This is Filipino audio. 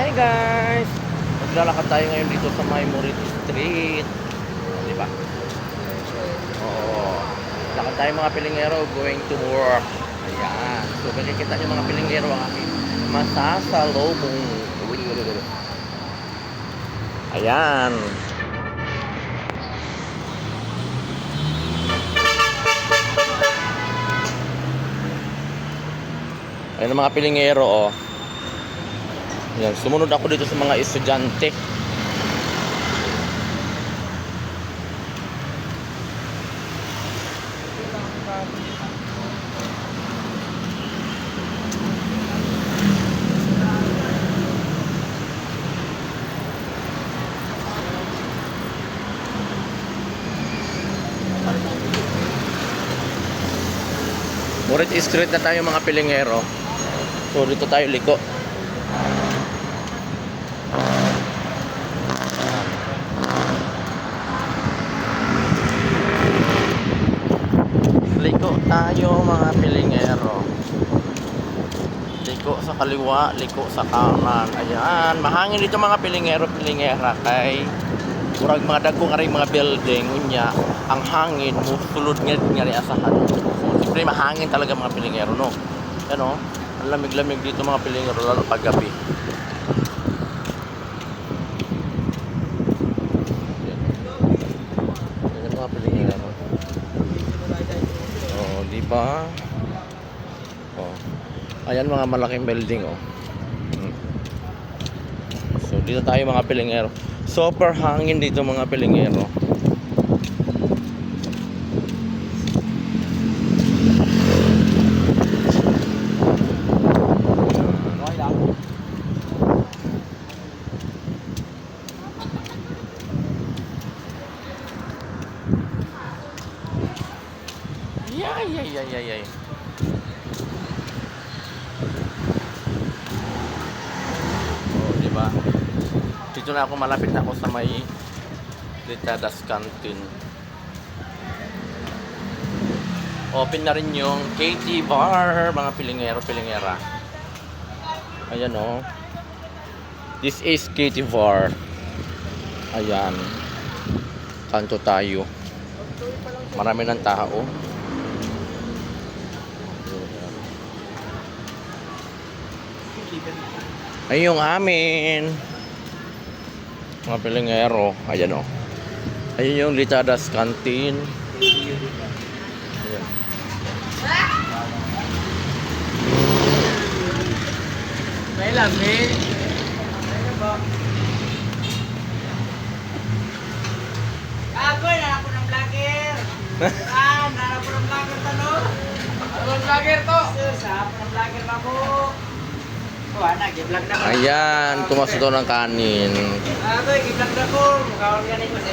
Hi guys! Maglalakad tayo ngayon dito sa Memory Street. Di ba? Oo. Lakad tayo mga pilingero going to work. Ayan. So, makikita nyo mga pilingero ang aking masasalubong. Ayan. Ayan ang mga pilingero, oh. Ayan. Sumunod ako dito sa mga estudyante. Murit Street na tayo mga pilingero. So dito tayo liko. Liko tayo mga pilingero. Liko sa kaliwa, liko sa kanan. Ayan, mahangin dito mga pilingero, pilingera kay murag mga dagkong aray mga building unya ang hangin mo sulod nga ri asahan. So siyempre mahangin talaga mga pilingero, no. Ano, ang lamig-lamig dito mga pilingero lalo pag gabi. Ayan mga pilingero. Oh, di ba? Oh. Ayan mga malaking building, oh. So dito tayo mga pilingero. Super hangin dito mga pilingero. Yay. Oh, di ba? Dito na ako, malapit na ako sa may Litadas Canteen. Open na rin yung KT Bar, mga pilingero, pilingera. Ayan, oh. This is KT Bar. Ayan. Kanto tayo. Marami ng tao. Ay yung amin mga pilingero. Ayan, oh. Ayun yung Litadas Canteen. Ayan. May labi. Agoy na ako ng vlogger. Na ako ng vlogger tanong. Ako ng vlogger to. Sa ako ng vlogger na mo. Ayan, tumaso daw ng kanin. Agoy, gi-vlog na ko. Mukhaon ganin ko sa